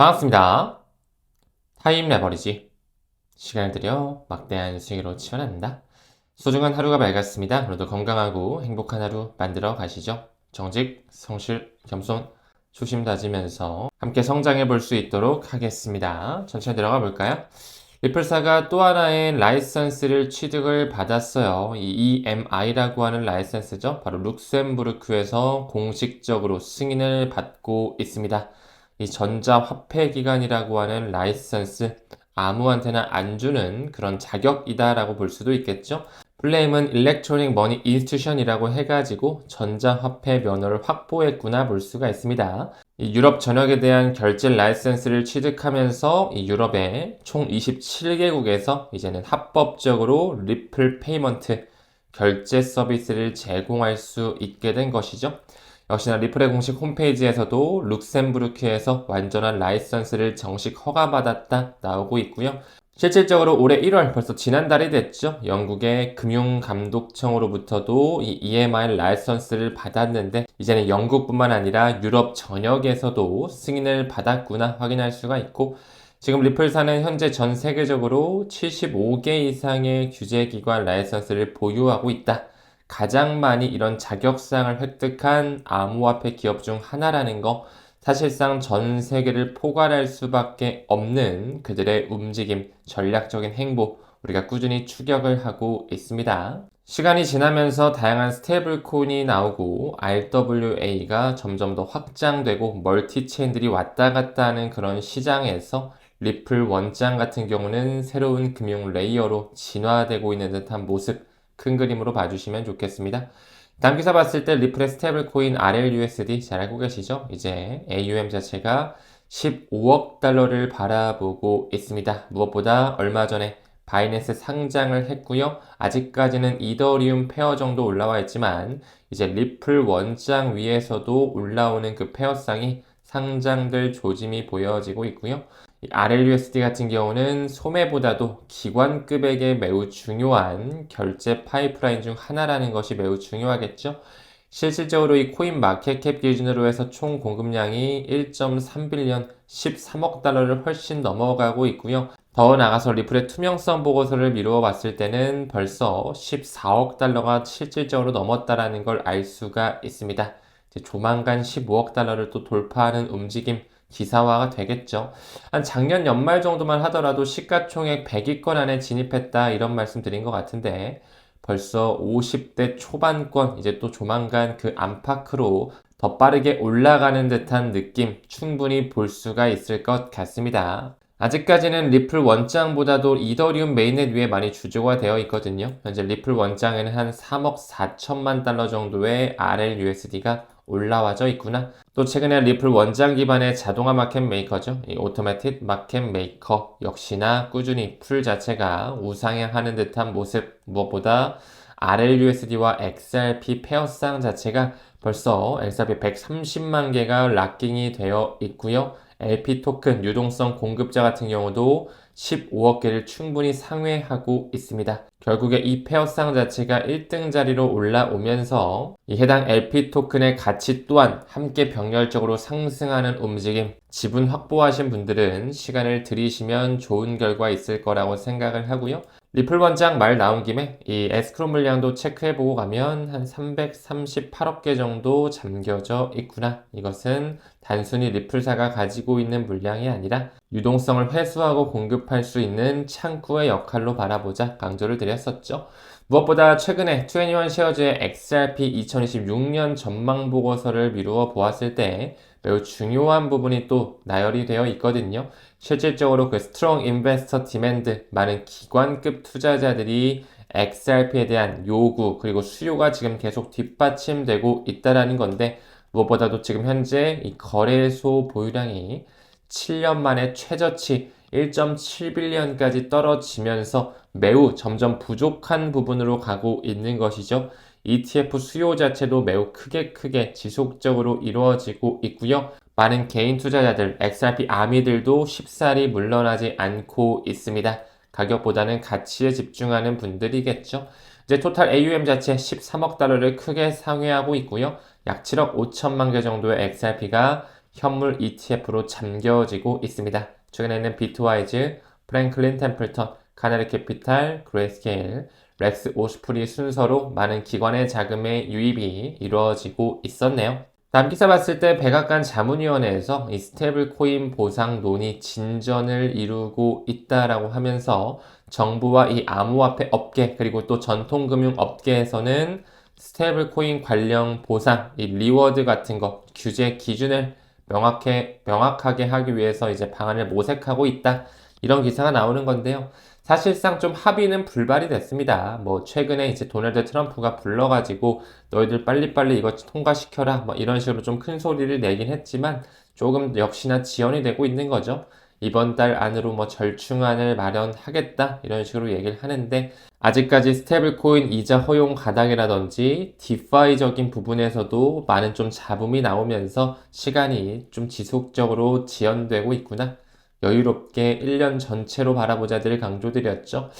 반갑습니다. 타임 레버리지. 시간을 들여 막대한 수익으로 치환합니다. 소중한 하루가 밝았습니다. 오늘도 건강하고 행복한 하루 만들어 가시죠. 정직, 성실, 겸손, 초심 다지면서 함께 성장해 볼 수 있도록 하겠습니다. 천천히 들어가 볼까요? 리플사가 또 하나의 라이선스를 취득을 받았어요. 이 EMI라고 하는 라이선스죠. 바로 룩셈부르크에서 공식적으로 승인을 받고 있습니다. 이 전자화폐기관이라고 하는 라이선스, 아무한테나 안 주는 그런 자격이다라고 볼 수도 있겠죠. 플레임은 일렉트로닉 머니 인스티튜션이라고 해가지고 전자화폐 면허를 확보했구나 볼 수가 있습니다. 이 유럽 전역에 대한 결제 라이선스를 취득하면서 이 유럽의 총 27개국에서 이제는 합법적으로 리플 페이먼트 결제 서비스를 제공할 수 있게 된 것이죠. 역시나 리플의 공식 홈페이지에서도 룩셈부르크에서 완전한 라이선스를 정식 허가받았다 나오고 있고요. 실질적으로 올해 1월 벌써 지난달이 됐죠. 영국의 금융감독청으로부터도 이 EMI 라이선스를 받았는데 이제는 영국뿐만 아니라 유럽 전역에서도 승인을 받았구나 확인할 수가 있고 지금 리플사는 현재 전 세계적으로 75개 이상의 규제기관 라이선스를 보유하고 있다. 가장 많이 이런 자격상을 획득한 암호화폐 기업 중 하나라는 거 사실상 전 세계를 포괄할 수밖에 없는 그들의 움직임, 전략적인 행보 우리가 꾸준히 추격을 하고 있습니다. 시간이 지나면서 다양한 스테이블 코인이 나오고 RWA가 점점 더 확장되고 멀티체인들이 왔다 갔다 하는 그런 시장에서 리플 원장 같은 경우는 새로운 금융 레이어로 진화되고 있는 듯한 모습 큰 그림으로 봐주시면 좋겠습니다. 다음 기사 봤을 때 리플의 스테이블 코인 RLUSD 잘 알고 계시죠? 이제 AUM 자체가 15억 달러를 바라보고 있습니다. 무엇보다 얼마 전에 바이낸스 상장을 했고요. 아직까지는 이더리움 페어 정도 올라와 있지만 이제 리플 원장 위에서도 올라오는 그 페어상이 상장될 조짐이 보여지고 있고요. RLUSD 같은 경우는 소매보다도 기관급에게 매우 중요한 결제 파이프라인 중 하나라는 것이 매우 중요하겠죠. 실질적으로 이 코인 마켓캡 기준으로 해서 총 공급량이 1.3빌리언 13억 달러를 훨씬 넘어가고 있고요. 더 나아가서 리플의 투명성 보고서를 미루어 봤을 때는 벌써 14억 달러가 실질적으로 넘었다라는 걸 알 수가 있습니다. 조만간 15억 달러를 또 돌파하는 움직임 기사화가 되겠죠. 한 작년 연말 정도만 하더라도 시가총액 100위권 안에 진입했다 이런 말씀 드린 것 같은데 벌써 50대 초반권 이제 또 조만간 그 안팎으로 더 빠르게 올라가는 듯한 느낌 충분히 볼 수가 있을 것 같습니다. 아직까지는 리플 원장보다도 이더리움 메인넷 위에 많이 주조가 되어 있거든요. 현재 리플 원장에는 한 3억 4천만 달러 정도의 RLUSD가 올라와져 있구나. 또 최근에 리플 원장 기반의 자동화 마켓 메이커죠. 이 오토매틱 마켓 메이커 역시나 꾸준히 풀 자체가 우상향하는 듯한 모습. 무엇보다 RLUSD와 XRP 페어상 자체가 벌써 XRP 130만 개가 락킹이 되어 있고요. LP 토큰 유동성 공급자 같은 경우도 15억 개를 충분히 상회하고 있습니다. 결국에 이 페어상 자체가 1등 자리로 올라오면서 이 해당 LP 토큰의 가치 또한 함께 병렬적으로 상승하는 움직임 지분 확보하신 분들은 시간을 들이시면 좋은 결과 있을 거라고 생각을 하고요. 리플 원장 말 나온 김에 이 에스크로 물량도 체크해보고 가면 한 338억 개 정도 잠겨져 있구나. 이것은 단순히 리플사가 가지고 있는 물량이 아니라 유동성을 회수하고 공급할 수 있는 창구의 역할로 바라보자 강조를 드렸었죠. 무엇보다 최근에 21 쉐어즈의 XRP 2026년 전망 보고서를 미루어 보았을 때 매우 중요한 부분이 또 나열이 되어 있거든요. 실질적으로 그 스트롱 인베스터 디맨드, 많은 기관급 투자자들이 XRP에 대한 요구 그리고 수요가 지금 계속 뒷받침되고 있다라는 건데 무엇보다도 지금 현재 이 거래소 보유량이 7년 만에 최저치 1.7빌리언까지 떨어지면서 매우 점점 부족한 부분으로 가고 있는 것이죠. ETF 수요 자체도 매우 크게 지속적으로 이루어지고 있고요. 많은 개인 투자자들, XRP 아미들도 쉽사리 물러나지 않고 있습니다. 가격보다는 가치에 집중하는 분들이겠죠. 이제 토탈 AUM 자체 13억 달러를 크게 상회하고 있고요. 약 7억 5천만 개 정도의 XRP가 현물 ETF로 잠겨지고 있습니다. 최근에는 비트와이즈, 프랭클린 템플턴, 카나리 캐피탈, 그레이스케일, 렉스 오스프리 순서로 많은 기관의 자금의 유입이 이루어지고 있었네요. 다음 기사 봤을 때 백악관 자문위원회에서 이 스테이블 코인 보상 논의 진전을 이루고 있다라고 하면서 정부와 이 암호화폐 업계 그리고 또 전통금융 업계에서는 스테이블 코인 관련 보상, 이 리워드 같은 거 규제 기준을 명확하게 하기 위해서 이제 방안을 모색하고 있다. 이런 기사가 나오는 건데요. 사실상 좀 합의는 불발이 됐습니다. 뭐 최근에 이제 도널드 트럼프가 불러가지고 너희들 빨리빨리 이거 통과시켜라 뭐 이런 식으로 좀 큰 소리를 내긴 했지만 조금 역시나 지연이 되고 있는 거죠. 이번 달 안으로 뭐 절충안을 마련하겠다 이런 식으로 얘기를 하는데 아직까지 스테이블 코인 이자 허용 가닥이라든지 디파이적인 부분에서도 많은 좀 잡음이 나오면서 시간이 좀 지속적으로 지연되고 있구나. 여유롭게 1년 전체로 바라보자들 강조드렸죠.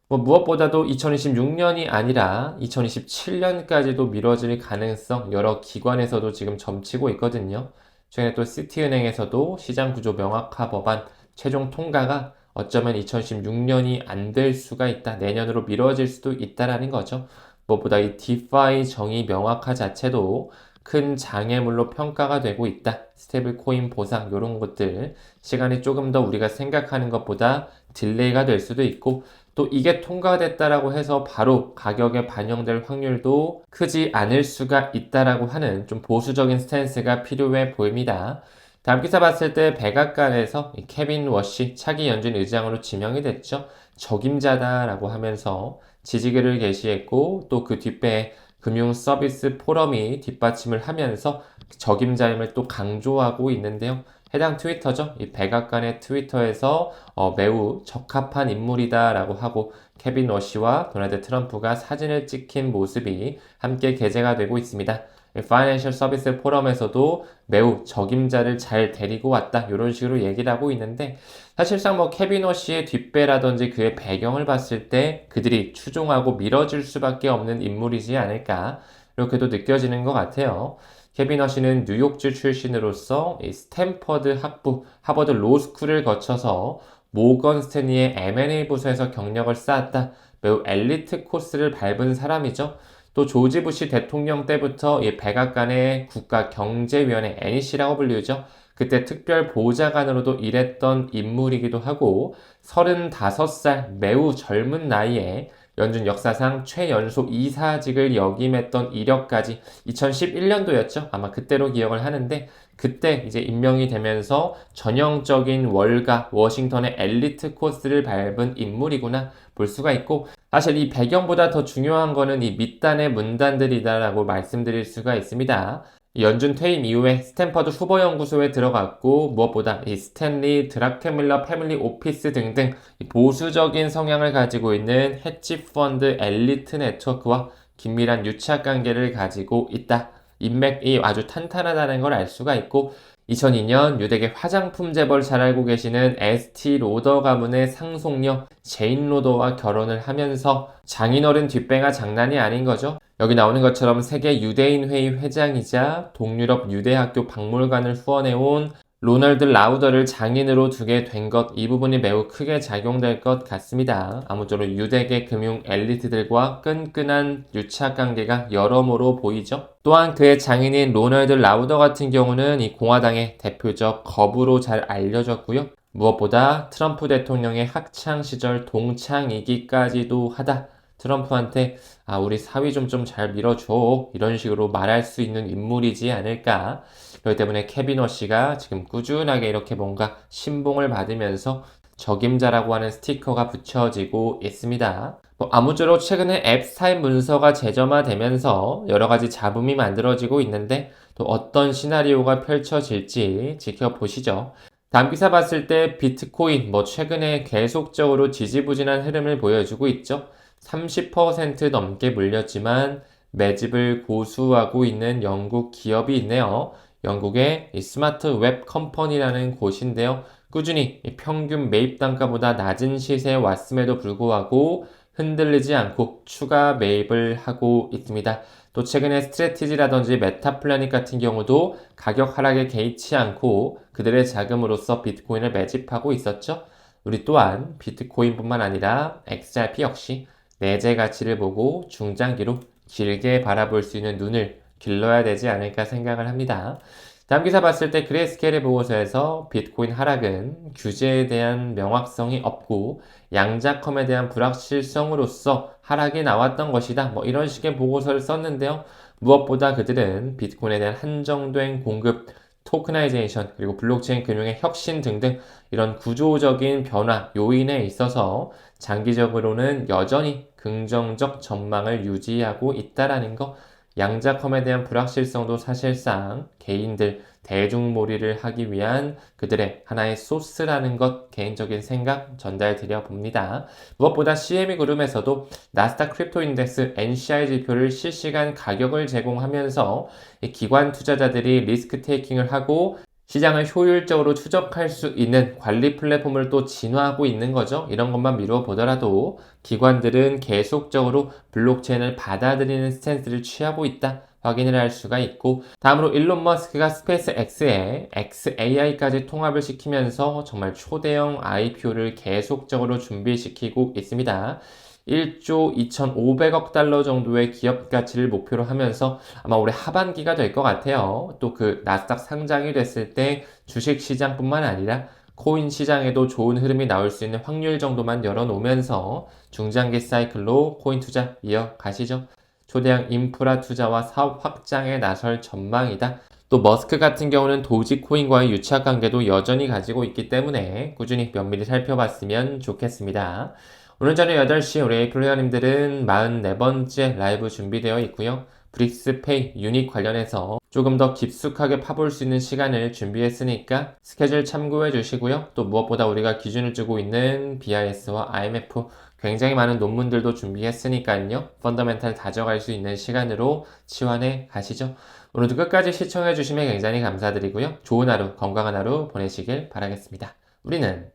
뭐 무엇보다도 2026년이 아니라 2027년까지도 미뤄질 가능성 여러 기관에서도 지금 점치고 있거든요. 최근에 또 시티은행에서도 시장구조 명확화 법안 최종 통과가 어쩌면 2016년이 안 될 수가 있다. 내년으로 미뤄질 수도 있다라는 거죠. 무엇보다 이 디파이 정의 명확화 자체도 큰 장애물로 평가가 되고 있다. 스테이블 코인 보상 이런 것들 시간이 조금 더 우리가 생각하는 것보다 딜레이가 될 수도 있고 또 이게 통과됐다라고 해서 바로 가격에 반영될 확률도 크지 않을 수가 있다라고 하는 좀 보수적인 스탠스가 필요해 보입니다. 다음 기사 봤을 때 백악관에서 케빈 워시 차기 연준 의장으로 지명이 됐죠. 적임자다라고 하면서 지지글을 게시했고 또 그 뒷배에 금융 서비스 포럼이 뒷받침을 하면서 적임자임을 또 강조하고 있는데요. 해당 트위터죠. 이 백악관의 트위터에서 매우 적합한 인물이다라고 하고 케빈 워시와 도널드 트럼프가 사진을 찍힌 모습이 함께 게재가 되고 있습니다. 파이낸셜 서비스 포럼에서도 매우 적임자를 잘 데리고 왔다 이런 식으로 얘기를 하고 있는데 사실상 뭐 케빈 워시의 뒷배라든지 그의 배경을 봤을 때 그들이 추종하고 밀어줄 수밖에 없는 인물이지 않을까 이렇게도 느껴지는 것 같아요. 케빈 워시는 뉴욕주 출신으로서 스탠퍼드 학부, 하버드 로스쿨을 거쳐서 모건 스탠리의 M&A 부서에서 경력을 쌓았다. 매우 엘리트 코스를 밟은 사람이죠. 또 조지 부시 대통령 때부터 이 백악관의 국가경제위원회 NEC라고 불리죠. 그때 특별 보좌관으로도 일했던 인물이기도 하고 35살 매우 젊은 나이에 연준 역사상 최연소 이사직을 역임했던 이력까지 2011년도였죠. 아마 그때로 기억을 하는데 그때 이제 임명이 되면서 전형적인 월가 워싱턴의 엘리트 코스를 밟은 인물이구나 볼 수가 있고 사실 이 배경보다 더 중요한 거는 이 밑단의 문단들이다라고 말씀드릴 수가 있습니다. 연준 퇴임 이후에 스탠퍼드 후보연구소에 들어갔고 무엇보다 이 스탠리 드라켄밀러 패밀리 오피스 등등 보수적인 성향을 가지고 있는 헤지펀드 엘리트 네트워크와 긴밀한 유착 관계를 가지고 있다. 인맥이 아주 탄탄하다는 걸 알 수가 있고 2002년 유대계 화장품 재벌 잘 알고 계시는 에스티 로더 가문의 상속녀 제인 로더와 결혼을 하면서 장인어른 뒷배가 장난이 아닌 거죠. 여기 나오는 것처럼 세계 유대인 회의 회장이자 동유럽 유대학교 박물관을 후원해온 로널드 라우더를 장인으로 두게 된 것, 이 부분이 매우 크게 작용될 것 같습니다. 아무쪼록 유대계 금융 엘리트들과 끈끈한 유착 관계가 여러모로 보이죠. 또한 그의 장인인 로널드 라우더 같은 경우는 이 공화당의 대표적 거부로 잘 알려졌고요. 무엇보다 트럼프 대통령의 학창 시절 동창이기까지도 하다. 트럼프한테 우리 사위 좀 잘 밀어줘 이런 식으로 말할 수 있는 인물이지 않을까. 그렇기 때문에 케빈 워시가 지금 꾸준하게 이렇게 뭔가 신봉을 받으면서 적임자라고 하는 스티커가 붙여지고 있습니다. 아무쪼록 최근에 앱스타인 문서가 재점화되면서 여러 가지 잡음이 만들어지고 있는데 또 어떤 시나리오가 펼쳐질지 지켜보시죠. 다음 기사 봤을 때 비트코인 최근에 계속적으로 지지부진한 흐름을 보여주고 있죠. 30% 넘게 물렸지만 매집을 고수하고 있는 영국 기업이 있네요. 영국의 스마트 웹 컴퍼니라는 곳인데요. 꾸준히 평균 매입 단가보다 낮은 시세에 왔음에도 불구하고 흔들리지 않고 추가 매입을 하고 있습니다. 또 최근에 스트래티지라든지 메타플래닛 같은 경우도 가격 하락에 개의치 않고 그들의 자금으로서 비트코인을 매집하고 있었죠. 우리 또한 비트코인뿐만 아니라 XRP 역시 내재 가치를 보고 중장기로 길게 바라볼 수 있는 눈을 길러야 되지 않을까 생각을 합니다. 다음 기사 봤을 때 그레이스케일의 보고서에서 비트코인 하락은 규제에 대한 명확성이 없고 양자컴에 대한 불확실성으로서 하락이 나왔던 것이다. 뭐 이런 식의 보고서를 썼는데요. 무엇보다 그들은 비트코인에 대한 한정된 공급, 토크나이제이션, 그리고 블록체인 금융의 혁신 등등 이런 구조적인 변화 요인에 있어서 장기적으로는 여전히 긍정적 전망을 유지하고 있다라는 거, 양자컴에 대한 불확실성도 사실상 개인들 대중몰이를 하기 위한 그들의 하나의 소스라는 것 개인적인 생각 전달드려 봅니다. 무엇보다 CME 그룹에서도 나스닥 크립토 인덱스 NCI 지표를 실시간 가격을 제공하면서 기관 투자자들이 리스크 테이킹을 하고 시장을 효율적으로 추적할 수 있는 관리 플랫폼을 또 진화하고 있는 거죠. 이런 것만 미루어 보더라도 기관들은 계속적으로 블록체인을 받아들이는 스탠스를 취하고 있다. 확인을 할 수가 있고, 다음으로 일론 머스크가 스페이스 X에 XAI까지 통합을 시키면서 정말 초대형 IPO를 계속적으로 준비시키고 있습니다. 1조 2,500억 달러 정도의 기업 가치를 목표로 하면서 아마 올해 하반기가 될 것 같아요. 또 그 나스닥 상장이 됐을 때 주식 시장뿐만 아니라 코인 시장에도 좋은 흐름이 나올 수 있는 확률 정도만 열어놓으면서 중장기 사이클로 코인 투자 이어가시죠. 초대형 인프라 투자와 사업 확장에 나설 전망이다. 또 머스크 같은 경우는 도지코인과의 유착 관계도 여전히 가지고 있기 때문에 꾸준히 면밀히 살펴봤으면 좋겠습니다. 오늘 저녁 8시 우리 플레이어님들은 44번째 라이브 준비되어 있고요. 브릭스페이 유닛 관련해서 조금 더 깊숙하게 파볼 수 있는 시간을 준비했으니까 스케줄 참고해 주시고요. 또 무엇보다 우리가 기준을 두고 있는 BIS와 IMF 굉장히 많은 논문들도 준비했으니까요. 펀더멘탈 다져갈 수 있는 시간으로 치환해 가시죠. 오늘도 끝까지 시청해 주시면 굉장히 감사드리고요. 좋은 하루, 건강한 하루 보내시길 바라겠습니다. 우리는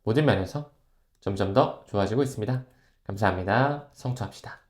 모든 면에서 점점 더 좋아지고 있습니다. 감사합니다. 성투합시다.